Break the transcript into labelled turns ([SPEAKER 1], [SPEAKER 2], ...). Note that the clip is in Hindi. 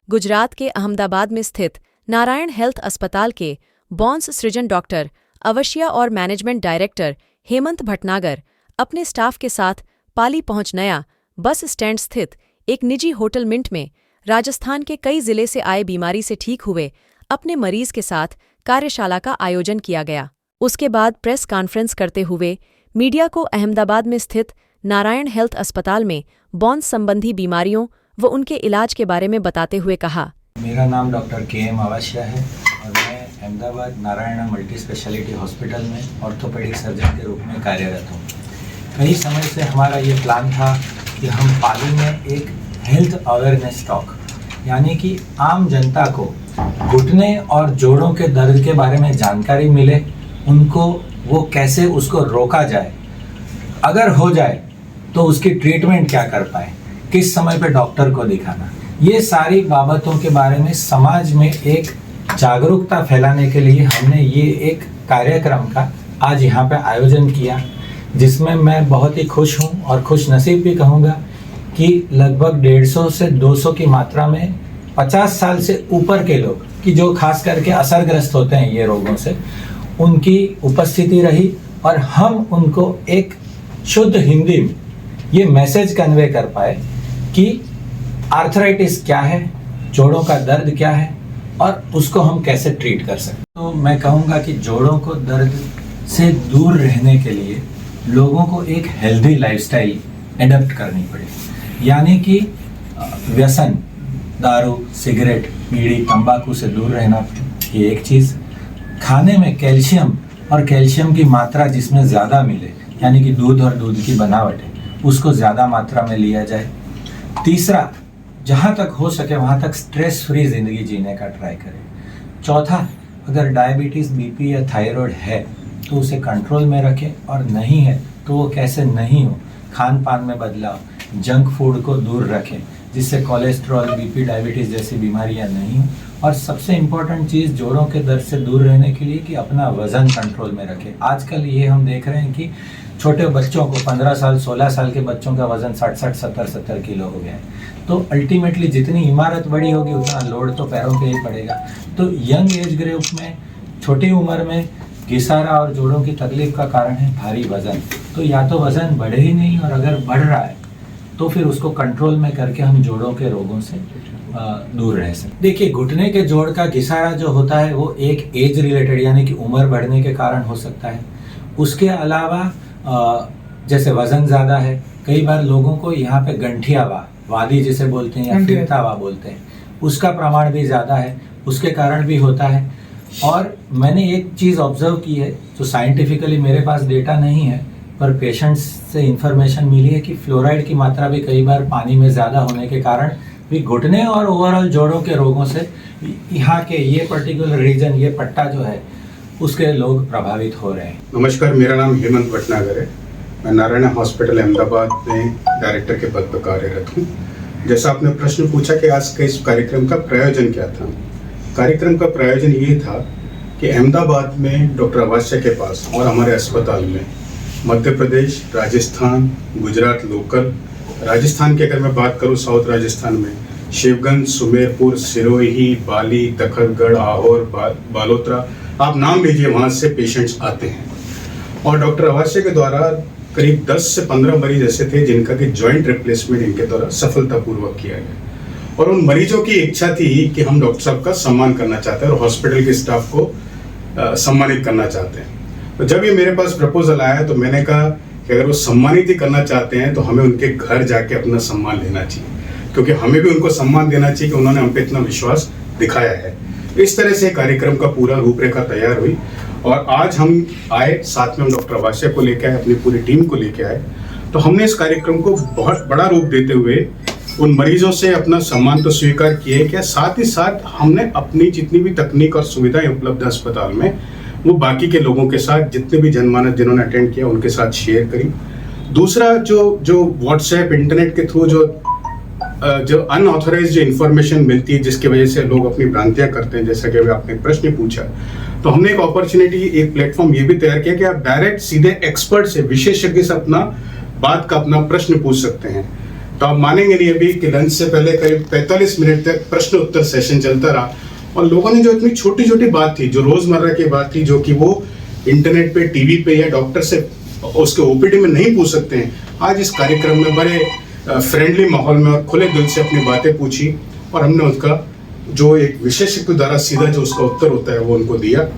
[SPEAKER 1] गुजरात के अहमदाबाद में स्थित नारायण हेल्थ अस्पताल के बॉन्स सृजन डॉक्टर अवश्या और मैनेजमेंट डायरेक्टर हेमंत भटनागर अपने स्टाफ के साथ पाली पहुंच नया बस स्टैंड स्थित एक निजी होटल मिंट में राजस्थान के कई जिले से आए बीमारी से ठीक हुए अपने मरीज के साथ कार्यशाला का आयोजन किया गया। उसके बाद प्रेस कॉन्फ्रेंस करते हुए मीडिया को अहमदाबाद में स्थित नारायण हेल्थ अस्पताल में बॉन्स संबंधी बीमारियों व उनके इलाज के बारे में बताते हुए कहा,
[SPEAKER 2] मेरा नाम डॉक्टर के.एम. अवश्या है और मैं Ahmedabad Narayan multi speciality hospital में ऑर्थोपेडिक सर्जन के रूप में कार्यरत हूँ। कई समय से हमारा ये प्लान था कि हम पाली में एक हेल्थ अवेयरनेस टॉक यानी कि आम जनता को घुटने और जोड़ों के दर्द के बारे में जानकारी मिले, उनको वो कैसे उसको रोका जाए, अगर हो जाए तो उसकी ट्रीटमेंट क्या कर पाए, किस समय पे डॉक्टर को दिखाना, ये सारी बाबतों के बारे में समाज में एक जागरूकता फैलाने के लिए हमने ये एक कार्यक्रम का आज यहाँ पे आयोजन किया, जिसमें मैं बहुत ही खुश हूँ और खुश नसीब भी कहूँगा कि लगभग 150 से 200 की मात्रा में 50 साल से ऊपर के लोग कि जो खास करके असरग्रस्त होते हैं ये रोगों से, उनकी उपस्थिति रही और हम उनको एक शुद्ध हिंदी में ये मैसेज कन्वे कर पाए कि आर्थराइटिस क्या है, जोड़ों का दर्द क्या है और उसको हम कैसे ट्रीट कर सकते। तो मैं कहूँगा कि जोड़ों को दर्द से दूर रहने के लिए लोगों को एक हेल्दी लाइफस्टाइल एडप्ट करनी पड़ेगी, यानी कि व्यसन, दारू, सिगरेट, बीड़ी, तंबाकू से दूर रहना, ये एक चीज़। खाने में कैल्शियम और कैल्शियम की मात्रा जिसमें ज़्यादा मिले, यानी कि दूध और दूध की बनावट है, उसको ज़्यादा मात्रा में लिया जाए। तीसरा, जहाँ तक हो सके वहाँ तक स्ट्रेस फ्री ज़िंदगी जीने का ट्राई करें। चौथा, अगर डायबिटीज़, बीपी या थायराइड है तो उसे कंट्रोल में रखें और नहीं है तो वो कैसे नहीं हो, खान पान में बदलाव, जंक फूड को दूर रखें जिससे कोलेस्ट्रॉल, बीपी, डायबिटीज़ जैसी बीमारियां नहीं हो। और सबसे इम्पोर्टेंट चीज़ जोड़ों के दर्द से दूर रहने के लिए कि अपना वज़न कंट्रोल में रखें। आजकल ये हम देख रहे हैं कि छोटे बच्चों को 15 साल 16 साल के बच्चों का वज़न 60 70 किलो हो गया है। तो अल्टीमेटली जितनी इमारत बड़ी होगी उतना लोड तो पैरों पे ही पड़ेगा। तो यंग एज ग्रुप में, छोटी उम्र में घिसारा और जोड़ों की तकलीफ का कारण है भारी वज़न। तो या तो वज़न बढ़े ही नहीं, और अगर बढ़ रहा है तो फिर उसको कंट्रोल में करके हम जोड़ों के रोगों से दूर रह सकते। देखिए, घुटने के जोड़ का घिसारा जो होता है वो एक एज रिलेटेड यानी कि उम्र बढ़ने के कारण हो सकता है। उसके अलावा जैसे वज़न ज़्यादा है, कई बार लोगों को यहाँ पे गंठिया वादी जिसे बोलते हैं या फिरता बोलते हैं, उसका प्रमाण भी ज़्यादा है, उसके कारण भी होता है। और मैंने एक चीज़ ऑब्जर्व की है, जो साइंटिफिकली मेरे पास डेटा नहीं है पर पेशेंट्स से इंफॉर्मेशन मिली है कि फ्लोराइड की मात्रा भी कई बार पानी में ज़्यादा होने के कारण भी घुटने और ओवरऑल जोड़ों के रोगों से यहाँ के ये पर्टिकुलर रीजन, ये पट्टा जो है, उसके लोग प्रभावित हो रहे हैं।
[SPEAKER 3] नमस्कार, मेरा नाम हेमंत भटनागर है। मैं नारायण हॉस्पिटल अहमदाबाद में डायरेक्टर के पद पर कार्यरत हूँ। जैसा आपने प्रश्न पूछा कि आज के इस कार्यक्रम का प्रयोजन क्या था, कार्यक्रम का प्रयोजन ये था कि अहमदाबाद में डॉक्टर अवश्या के पास और हमारे अस्पताल में मध्य प्रदेश, राजस्थान, गुजरात लोकल, राजस्थान की अगर मैं बात करूँ साउथ राजस्थान में शिवगंज, सुमेरपुर, सिरोही, बाली, तखतगढ़, आहोर, बालोतरा, आप नाम लीजिए, वहाँ से पेशेंट्स आते हैं। और डॉक्टर अवश्या के द्वारा करीब 10 से 15 मरीज ऐसे थे जिनका कि जॉइंट रिप्लेसमेंट इनके द्वारा सफलतापूर्वक किया गया। और उन मरीजों की इच्छा थी कि हम डॉक्टर साहब का सम्मान करना चाहते हैं और हॉस्पिटल के स्टाफ को सम्मानित करना चाहते हैं। तो जब ये मेरे पास प्रपोजल आया तो मैंने कहा कि अगर वो सम्मानित ही करना चाहते हैं तो हमें उनके घर जाके अपना सम्मान लेना चाहिए, क्योंकि हमें भी उनको सम्मान देना चाहिए कि उन्होंने हम पे इतना विश्वास दिखाया है। इस तरह से कार्यक्रम का पूरा रूपरेखा तैयार हुई और आज हम आए, साथ में हम डॉक्टर अवश्या को लेके आए, अपनी पूरी टीम को लेके आए। तो हमने इस कार्यक्रम को बहुत बड़ा रूप देते हुए उन मरीजों से अपना सम्मान तो स्वीकार किए क्या, साथ ही साथ हमने अपनी जितनी भी तकनीक और सुविधाएं उपलब्ध अस्पताल में वो बाकी के लोगों के साथ, जितने भी जनमानस जिन्होंने अटेंड किया उनके साथ शेयर करी। दूसरा, जो व्हाट्सएप, इंटरनेट के थ्रू जो अनऑथराइज्ड जो इन्फॉर्मेशन मिलती है जिसकी वजह से लोग अपनी भ्रांतियां करते हैं, जैसा कि अभी आपने प्रश्न पूछा, तो हमने एक अपॉर्चुनिटी, एक प्लेटफॉर्म ये भी तैयार किया कि आप डायरेक्ट सीधे एक्सपर्ट से, विशेषज्ञ से अपना बात का अपना प्रश्न पूछ सकते हैं। तो आप मानेंगे नहीं अभी कि लंच से पहले करीब 45 मिनट तक प्रश्न उत्तर सेशन चलता रहा और लोगों ने जो इतनी छोटी छोटी बात थी, जो रोजमर्रा की बात थी, जो कि वो इंटरनेट पे, टीवी पे या डॉक्टर से उसके ओपीडी में नहीं पूछ सकते हैं, आज इस कार्यक्रम में बड़े फ्रेंडली माहौल में और खुले दिल से अपनी बातें पूछी और हमने उसका जो एक विशेषज्ञ द्वारा सीधा जो उसका उत्तर होता है वो उनको दिया।